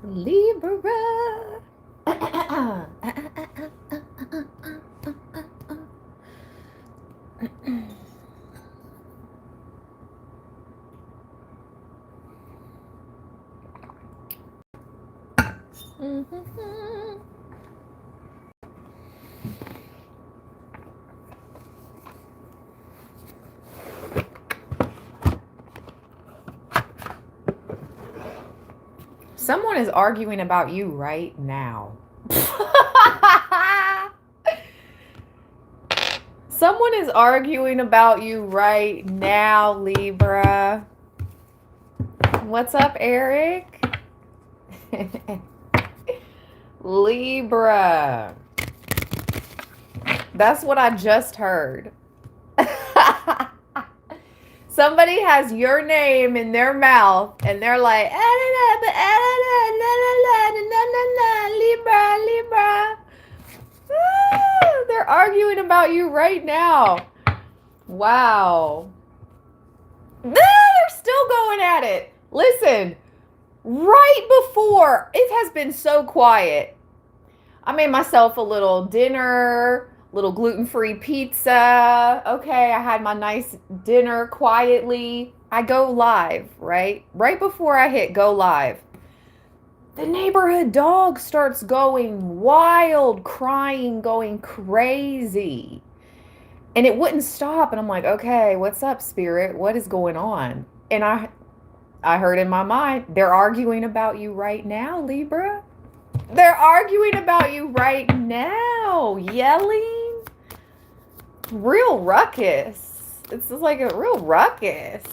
Libra. Someone is arguing about you right now. Someone is arguing about you right now, Libra. What's up, Eric? Libra. That's what I just heard. Somebody has your name in their mouth and they're like, Libra, Libra. They're arguing about you right now. Wow. They're still going at it. Listen, right before, it has been so quiet. I made myself a little dinner, little gluten-free pizza. Okay, I had my nice dinner quietly. I go live, right? Right before I hit go live, the neighborhood dog starts going wild, crying, going crazy. And it wouldn't stop. And I'm like, okay, what's up, spirit? What is going on? And I heard in my mind, they're arguing about you right now, Libra. They're arguing about you right now, yelling. Real ruckus. It's just like a real ruckus.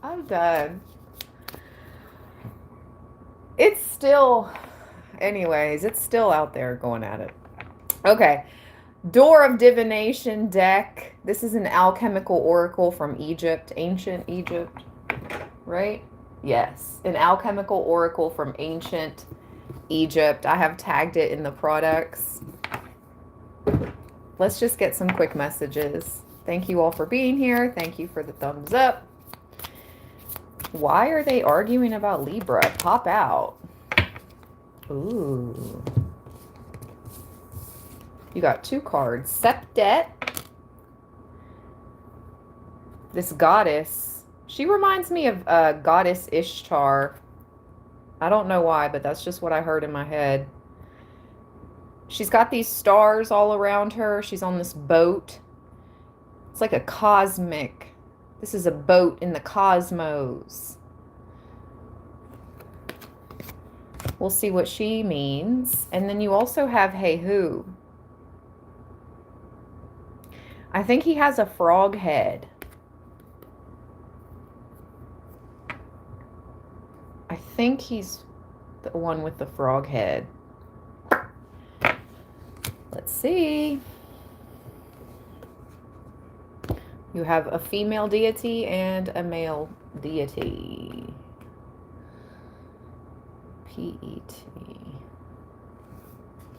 I'm done. It's still, anyways, it's still out there going at it. Okay. Door of Divination deck. This is an alchemical oracle from Egypt, ancient Egypt, right? Yes, an alchemical oracle from ancient Egypt. I have tagged it in the products. Let's just get some quick messages. Thank you all for being here. Thank you for the thumbs up. Why are they arguing about Libra? Pop out. Ooh. You got two cards. Septet. This goddess. She reminds me of goddess Ishtar. I don't know why, but that's just what I heard in my head. She's got these stars all around her. She's on this boat. It's like a cosmic. This is a boat in the cosmos. We'll see what she means. And then you also have Hey Who. I think he has a frog head. I think he's the one with the frog head. Let's see. You have a female deity and a male deity. P-E-T.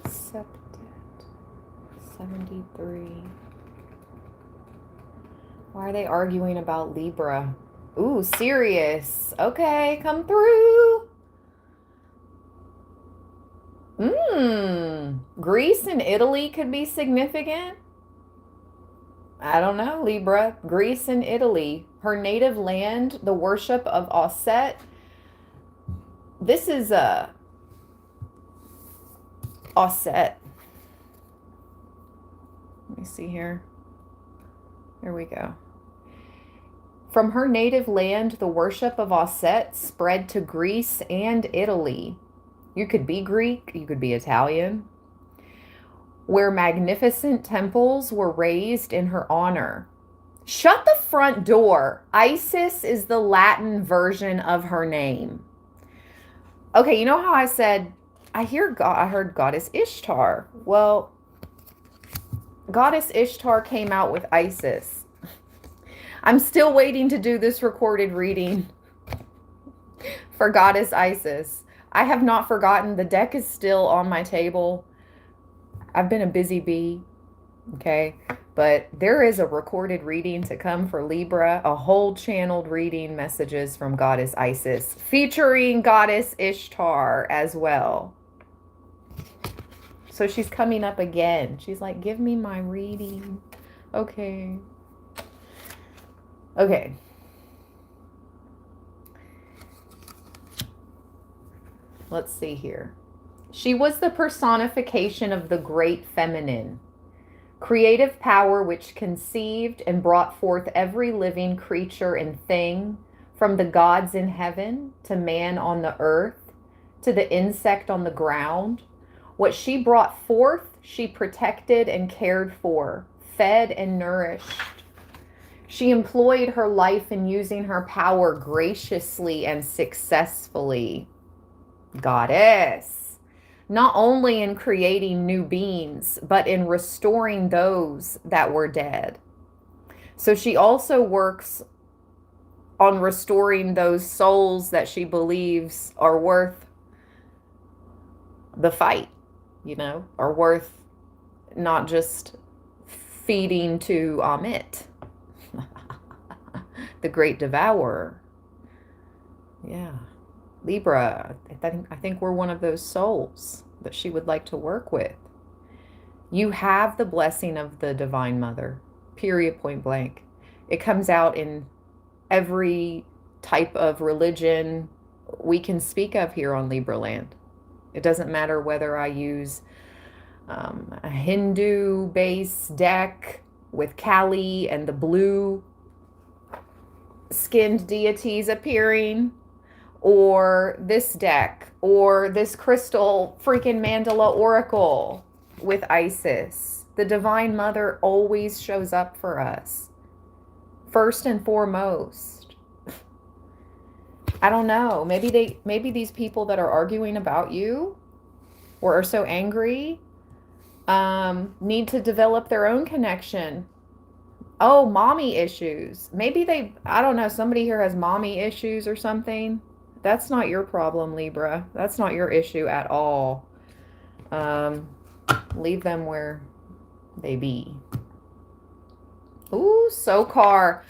Septet. 73. Why are they arguing about Libra? Ooh, Sirius. Okay, come through. Greece and Italy could be significant. I don't know, Libra. Greece and Italy. Her native land, the worship of Osset. This is a Osset. Let me see here. There we go. From her native land, the worship of Osset spread to Greece and Italy. You could be Greek, you could be Italian. Where magnificent temples were raised in her honor. Shut the front door. Isis is the Latin version of her name. Okay, you know how I said, I heard Goddess Ishtar. Well, Goddess Ishtar came out with Isis. I'm still waiting to do this recorded reading for Goddess Isis. I have not forgotten. The deck is still on my table. I've been a busy bee. Okay. But there is a recorded reading to come for Libra, a whole channeled reading, messages from Goddess Isis, featuring Goddess Ishtar as well. So she's coming up again. She's like, give me my reading. Okay. Okay. Let's see here. She was the personification of the great feminine, creative power which conceived and brought forth every living creature and thing, from the gods in heaven to man on the earth to the insect on the ground. What she brought forth, she protected and cared for, fed and nourished. She employed her life in using her power graciously and successfully. Goddess. Not only in creating new beings, but in restoring those that were dead. So she also works on restoring those souls that she believes are worth the fight, are worth not just feeding to Amit, the great devourer. Yeah. Libra, I think we're one of those souls that she would like to work with. You have the blessing of the Divine Mother, period, point blank. It comes out in every type of religion we can speak of here on Libra land. It doesn't matter whether I use a Hindu base deck with Kali and the blue skinned deities appearing, or this deck, or this crystal freaking mandala oracle with Isis. The Divine Mother always shows up for us, first and foremost. I don't know. Maybe these people that are arguing about you or are so angry need to develop their own connection. Oh, mommy issues. I don't know, somebody here has mommy issues or something. That's not your problem, Libra. That's not your issue at all. Leave them where they be. Ooh, Sokar.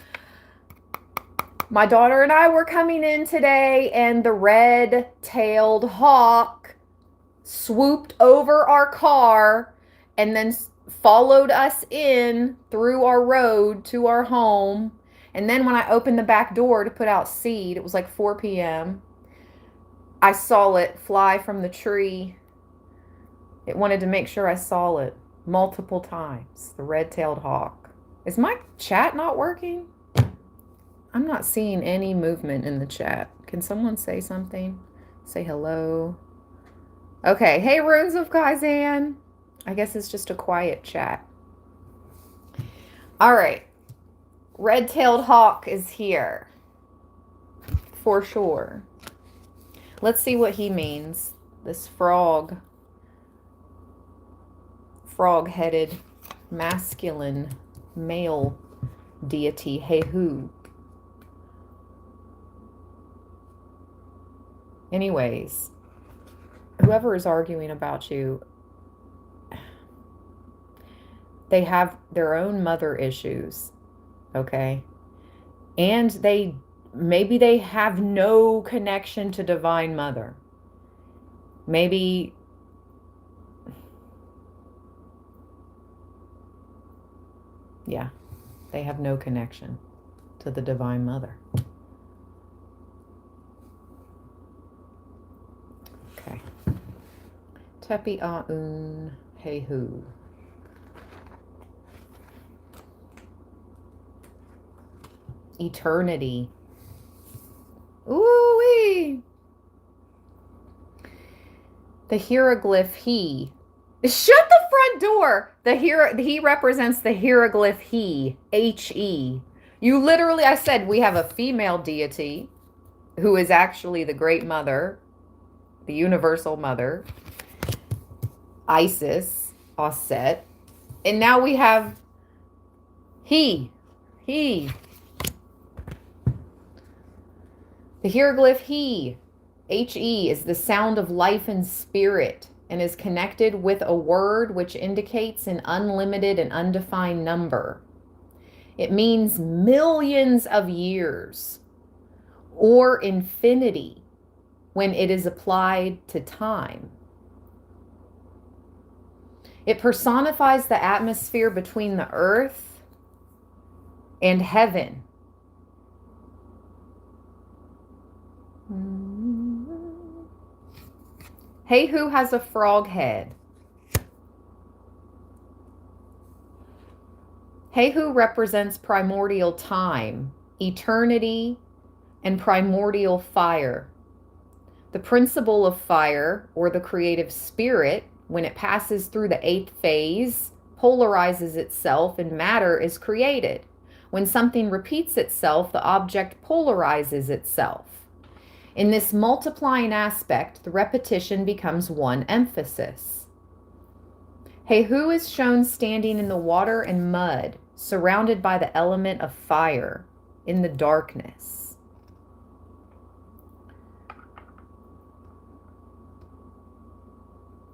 My daughter and I were coming in today, and the red-tailed hawk swooped over our car and then followed us in through our road to our home. And then when I opened the back door to put out seed, it was like 4 p.m. I saw it fly from the tree. It wanted to make sure I saw it multiple times, the red-tailed hawk. Is my chat not working? I'm not seeing any movement in the chat. Can someone say something? Say hello. Okay. Hey, Runes of Kaizen. I guess it's just a quiet chat. All right. Red-tailed hawk is here. For sure. Let's see what he means. This frog-headed, masculine, male deity, Hehu. Anyways, whoever is arguing about you, they have their own mother issues, okay? And maybe they have no connection to Divine Mother. Maybe they have no connection to the Divine Mother. Okay. Tepi Aun Hehu. Eternity. Ooh-wee. The hieroglyph he. Shut the front door. He represents the hieroglyph he. H-E. You literally, I said we have a female deity who is actually the Great Mother, the Universal Mother, Isis, Osset. And now we have he. The hieroglyph he, H-E, is the sound of life and spirit and is connected with a word which indicates an unlimited and undefined number. It means millions of years or infinity when it is applied to time. It personifies the atmosphere between the earth and heaven. Hey, who has a frog head? Hey, who represents primordial time, eternity, and primordial fire. The principle of fire, or the creative spirit, when it passes through the 8th phase, polarizes itself and matter is created. When something repeats itself, the object polarizes itself. In this multiplying aspect, the repetition becomes one emphasis. Hey, who is shown standing in the water and mud, surrounded by the element of fire, in the darkness?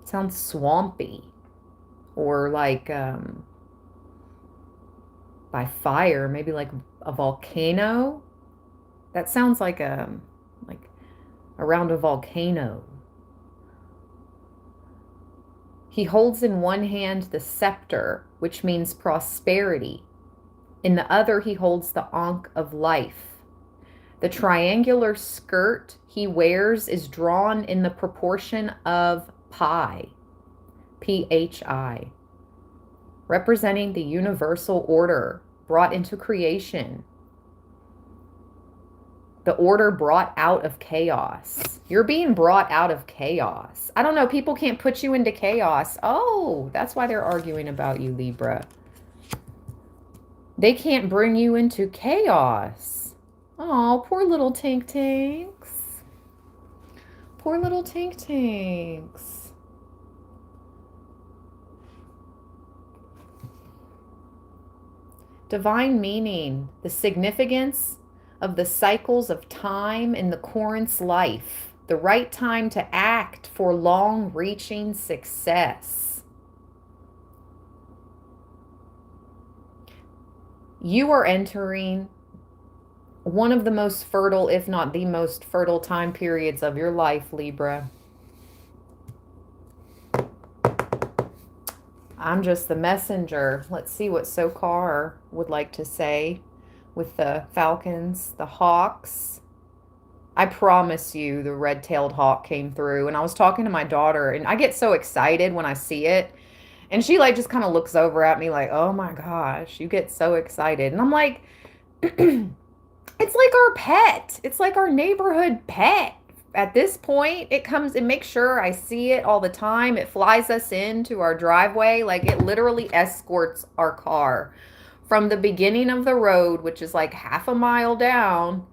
Sounds swampy, or like by fire, maybe like a volcano. That sounds like around a volcano. He holds in one hand the scepter, which means prosperity. In the other, he holds the ankh of life. The triangular skirt he wears is drawn in the proportion of pi, P-H-I, representing the universal order brought into creation. The order brought out of chaos. You're being brought out of chaos. I don't know, people can't put you into chaos. Oh, that's why they're arguing about you, Libra. They can't bring you into chaos. Oh, poor little tank tanks. Poor little tank tanks. Divine meaning, the significance of the cycles of time in the Corinth's life, the right time to act for long-reaching success. You are entering one of the most fertile, if not the most fertile time periods of your life, Libra. I'm just the messenger. Let's see what Sokar would like to say with the falcons, the hawks. I promise you the red-tailed hawk came through. And I was talking to my daughter, and I get so excited when I see it. And she like just kind of looks over at me like, oh my gosh, you get so excited. And I'm like, it's like our pet. It's like our neighborhood pet. At this point, it comes, it makes sure I see it all the time. It flies us into our driveway. Like it literally escorts our car from the beginning of the road, which is like half a mile down,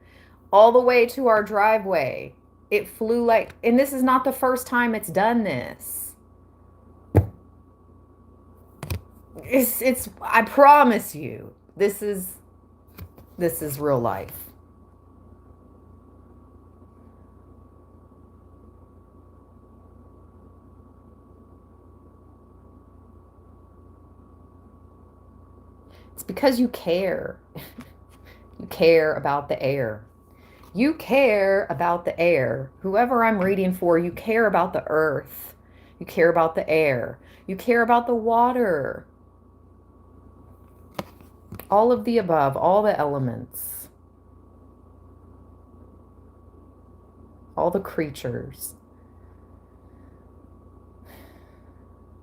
all the way to our driveway. It flew like, and this is not the first time it's done this. It's, I promise you, this is real life. It's because you care. You care about the air. You care about the air. Whoever I'm reading for, you care about the earth. You care about the air. You care about the water. All of the above, all the elements. All the creatures.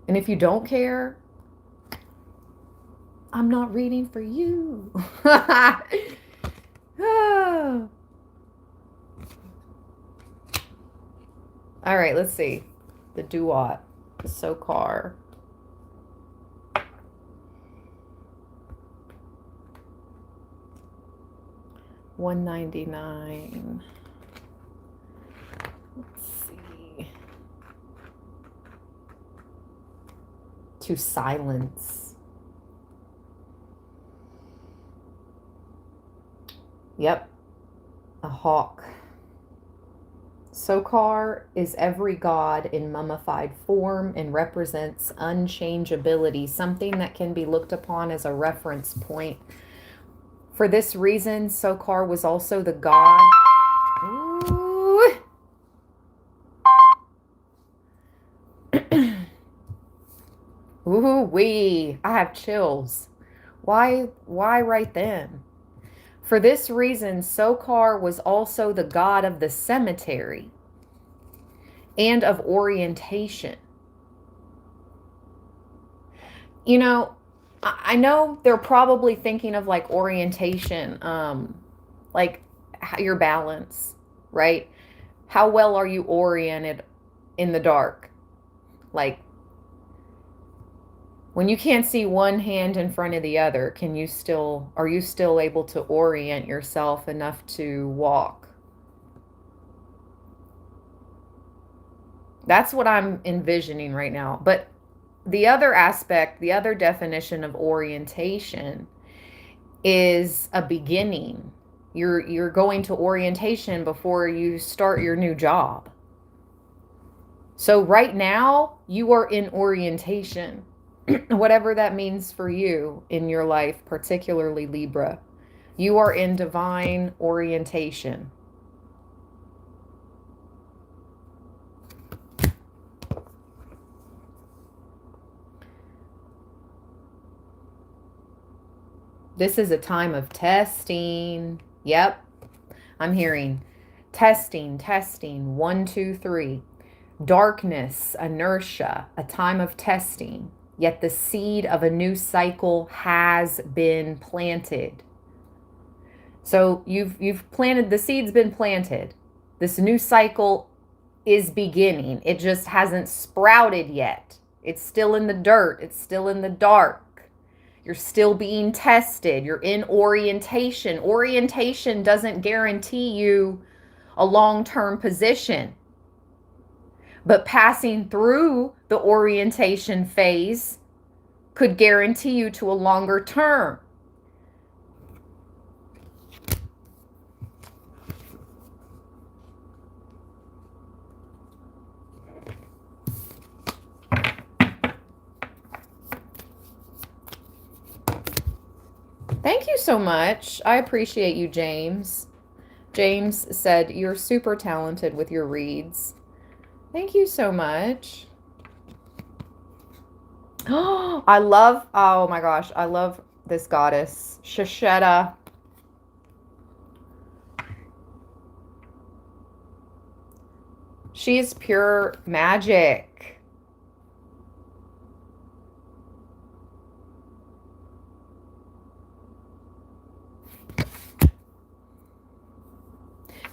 And if you don't care, I'm not reading for you. All right, let's see. The Duat, the Sokar. $199. Let's see. To silence. Yep. A hawk. Sokar is every god in mummified form and represents unchangeability, something that can be looked upon as a reference point. For this reason, Sokar was also the god. Ooh. Ooh wee. I have chills. Why right then? For this reason, Sokar was also the god of the cemetery and of orientation. You know, I know they're probably thinking of like orientation, like your balance, right? How well are you oriented in the dark? Like when you can't see one hand in front of the other, are you still able to orient yourself enough to walk? That's what I'm envisioning right now. But the other aspect, the other definition of orientation is a beginning. You're going to orientation before you start your new job. So right now, you are in orientation. Whatever that means for you in your life, particularly Libra. You are in divine orientation. This is a time of testing. Yep, I'm hearing testing, testing. 1, 2, 3. Darkness, inertia, a time of testing. Yet the seed of a new cycle has been planted. So you've planted, the seed's been planted. This new cycle is beginning. It just hasn't sprouted yet. It's still in the dirt. It's still in the dark. You're still being tested. You're in orientation. Orientation doesn't guarantee you a long-term position. But passing through the orientation phase could guarantee you to a longer term. Thank you so much. I appreciate you, James. James said, you're super talented with your reads. Thank you so much. Oh, oh my gosh, I love this goddess, Shasheta. She is pure magic.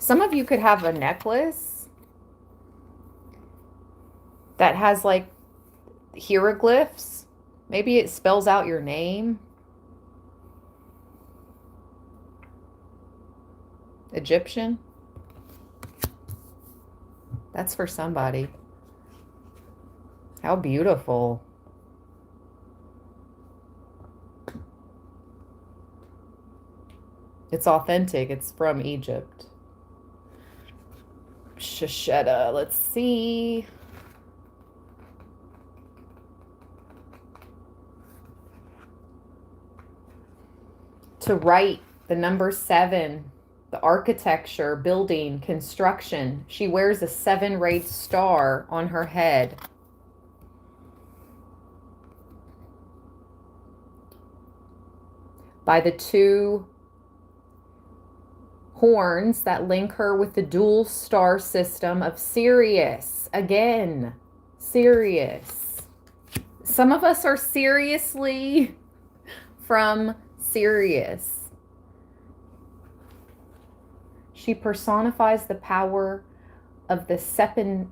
Some of you could have a necklace that has like hieroglyphs. Maybe it spells out your name. Egyptian. That's for somebody. How beautiful. It's authentic. It's from Egypt. Shasheta. Let's see. To write the number 7, the architecture, building, construction. She wears a 7-rayed star on her head. By the 2 horns that link her with the dual star system of Sirius. Again, Sirius. Some of us are seriously from Sirius. She personifies the power of the septenary,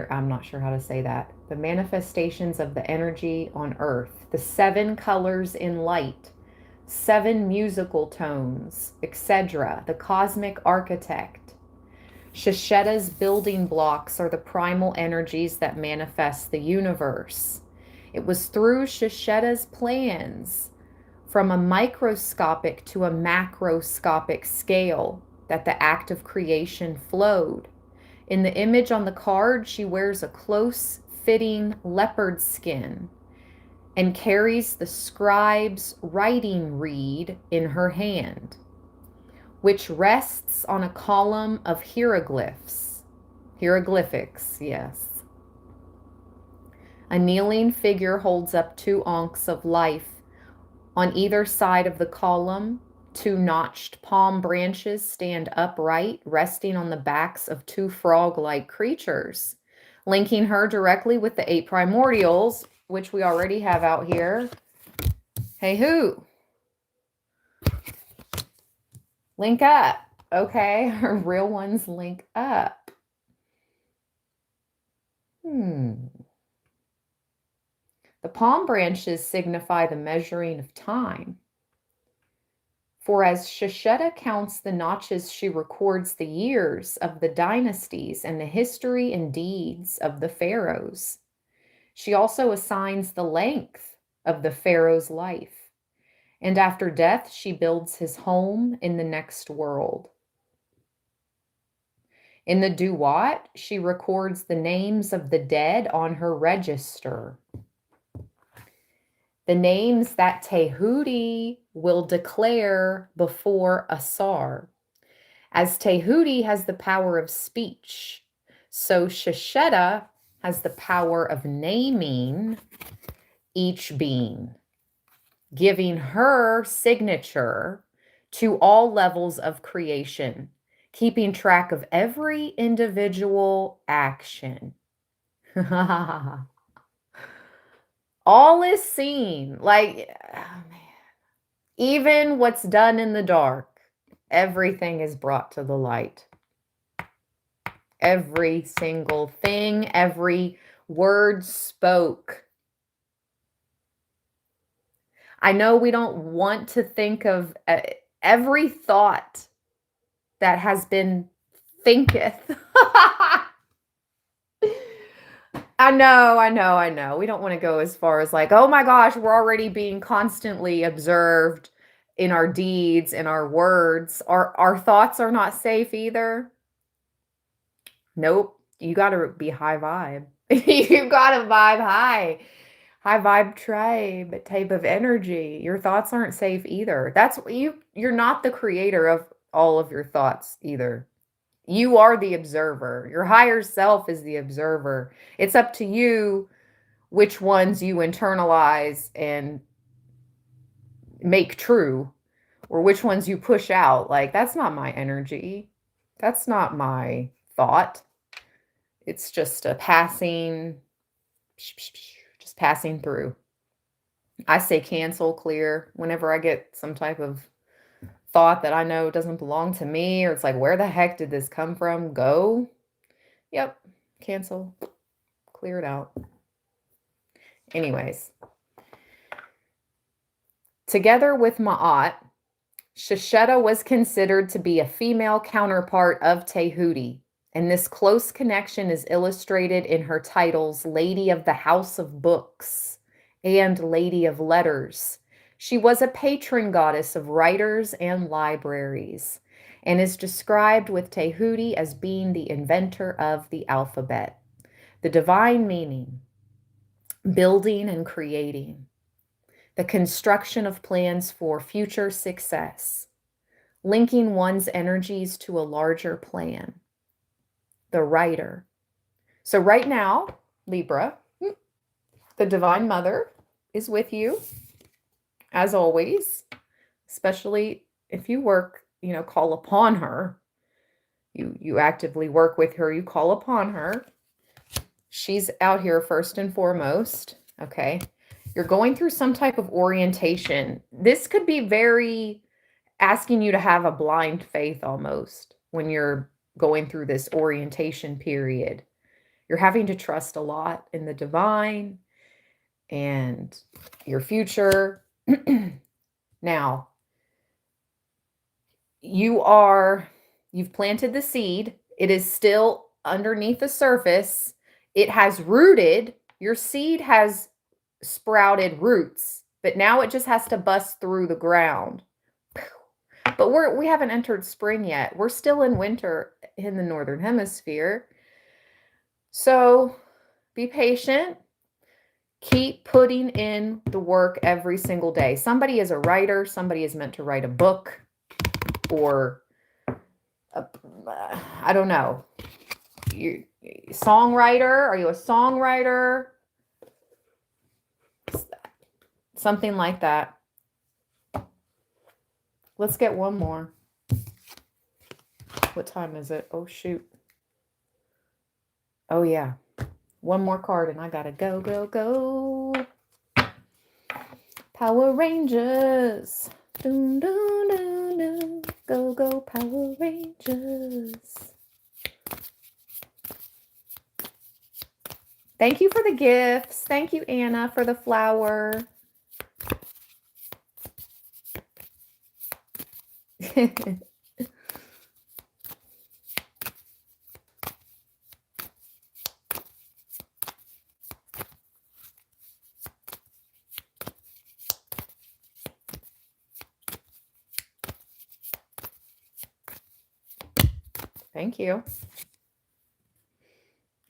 I'm not sure how to say that, the manifestations of the energy on Earth, the 7 colors in light, 7 musical tones, etc., the cosmic architect. Shasheta's building blocks are the primal energies that manifest the universe. It was through Shasheta's plans, from a microscopic to a macroscopic scale, that the act of creation flowed. In the image on the card, she wears a close-fitting leopard skin and carries the scribe's writing reed in her hand, which rests on a column of hieroglyphs. Hieroglyphics, yes. A kneeling figure holds up 2 ankhs of life. On either side of the column, 2 notched palm branches stand upright, resting on the backs of 2 frog-like creatures, linking her directly with the 8 primordials, which we already have out here. Hey, who? Link up. Okay, her real ones link up. The palm branches signify the measuring of time. For as Shesheta counts the notches, she records the years of the dynasties and the history and deeds of the pharaohs. She also assigns the length of the pharaoh's life. And after death, she builds his home in the next world. In the Duat, she records the names of the dead on her register. The names that Tehuti will declare before Asar. As Tehuti has the power of speech, so Shesheta has the power of naming each being, giving her signature to all levels of creation, keeping track of every individual action. All is seen, like, oh man. Even what's done in the dark, everything is brought to the light. Every single thing, every word spoke. I know we don't want to think of every thought that has been thinketh. I know. We don't want to go as far as like, oh my gosh, we're already being constantly observed in our deeds, in our words. Our thoughts are not safe either. Nope. You got to be high vibe. You got to vibe high. High vibe tribe type of energy. Your thoughts aren't safe either. That's you're not the creator of all of your thoughts either. You are the observer. Your higher self is the observer. It's up to you which ones you internalize and make true, or which ones you push out. Like, that's not my energy. That's not my thought. It's just a passing, just passing through. I say cancel, clear, whenever I get some type of thought that I know doesn't belong to me, or it's like, where the heck did this come from? Go. Yep. Cancel. Clear it out. Anyways. Together with Ma'at, Shesheta was considered to be a female counterpart of Tehuti, and this close connection is illustrated in her titles Lady of the House of Books and Lady of Letters. She was a patron goddess of writers and libraries, and is described with Tehuti as being the inventor of the alphabet. The divine meaning, building and creating, the construction of plans for future success, linking one's energies to a larger plan, the writer. So right now, Libra, the Divine Mother is with you, as always, especially if you work, call upon her. You actively work with her, you call upon her. She's out here first and foremost, okay? You're going through some type of orientation. This could be very asking you to have a blind faith almost when you're going through this orientation period. You're having to trust a lot in the divine and your future. Now, you've planted the seed. It is still underneath the surface. It has rooted. Your seed has sprouted roots, but now it just has to bust through the ground. But we haven't entered spring yet. We're still in winter in the Northern Hemisphere. So be patient. Keep putting in the work every single day. Somebody is a writer. Somebody is meant to write a book or I don't know. You songwriter? Are you a songwriter? Something like that. Let's get one more. What time is it? Oh, shoot. Oh, yeah. One more card and I gotta go, go, go. Power Rangers. Dun, dun, dun, dun. Go, go, Power Rangers. Thank you for the gifts. Thank you, Anna, for the flower. Thank you.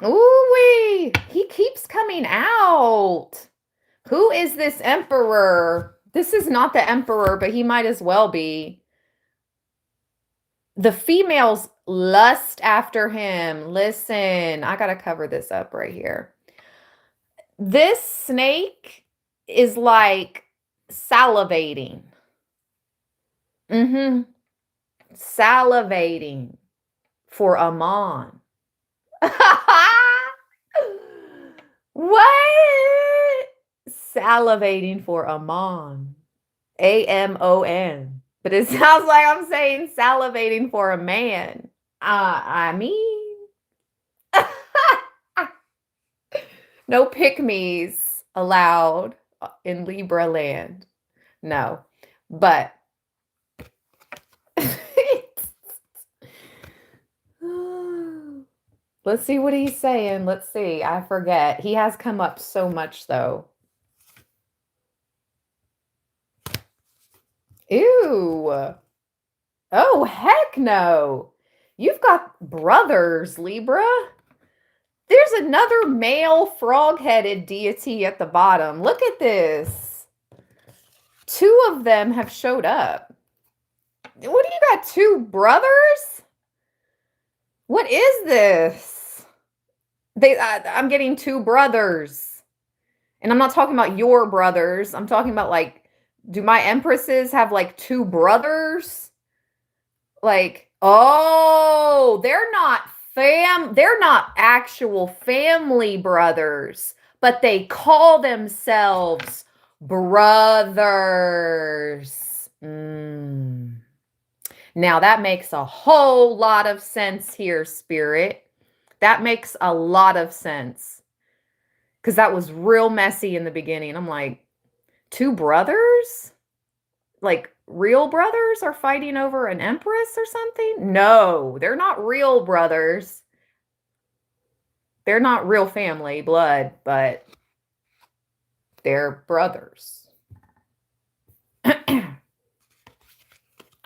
Ooh-wee! He keeps coming out. Who is this emperor? This is not the emperor, but he might as well be. The females lust after him. Listen, I got to cover this up right here. This snake is like salivating. Salivating for Amon. What? Salivating for Amon. Amon. But it sounds like I'm saying salivating for a man. I mean, no pick-me's allowed in Libra land. No, but let's see what he's saying. Let's see. I forget. He has come up so much, though. Ew. Oh, heck no. You've got brothers, Libra. There's another male frog-headed deity at the bottom. Look at this. 2 of them have showed up. What do you got? 2 brothers? What is this? I'm getting 2 brothers. And I'm not talking about your brothers. I'm talking about like, do my empresses have like 2 brothers? Like, oh, they're not actual family brothers, but they call themselves brothers. Now that makes a whole lot of sense here, Spirit. That makes a lot of sense. Because that was real messy in the beginning. I'm like, 2 brothers? Like, real brothers are fighting over an empress or something? No, they're not real brothers. They're not real family blood, but they're brothers.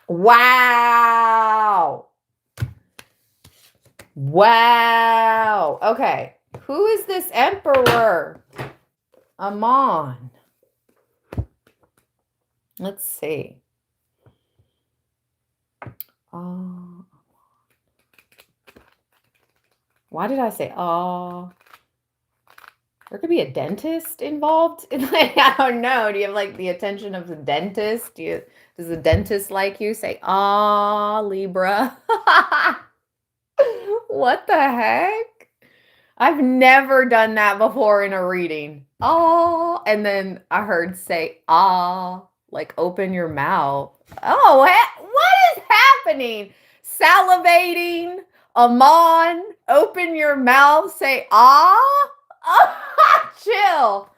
Wow. Wow. Okay. Who is this emperor? Amon. Let's see. Why did I say, there could be a dentist involved. I don't know. Do you have like the attention of the dentist? Does the dentist like you? Say, Libra. What the heck? I've never done that before in a reading. And then I heard say, like open your mouth. Oh, what is happening? Salivating. Amon, open your mouth, say, chill.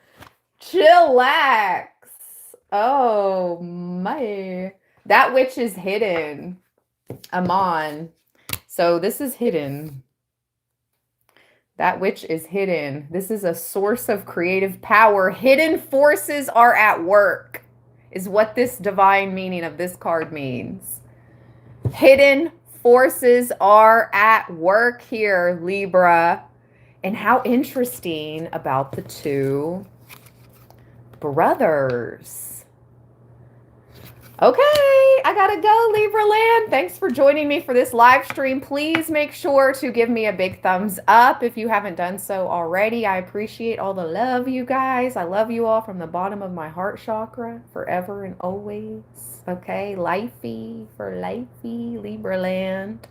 Chillax. Oh, my. That witch is hidden. Amon. So this is hidden. That witch is hidden. This is a source of creative power. Hidden forces are at work. is what this divine meaning of this card means. Hidden forces are at work here, Libra. And how interesting about the two brothers. Okay, I gotta go, Libra land. Thanks for joining me for this live stream. Please make sure to give me a big thumbs up if you haven't done so already. I appreciate all the love, you guys. I love you all from the bottom of my heart chakra, forever and always. Okay, lifey for lifey, Libra land.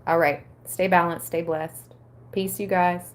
All right, stay balanced, stay blessed. Peace, you guys.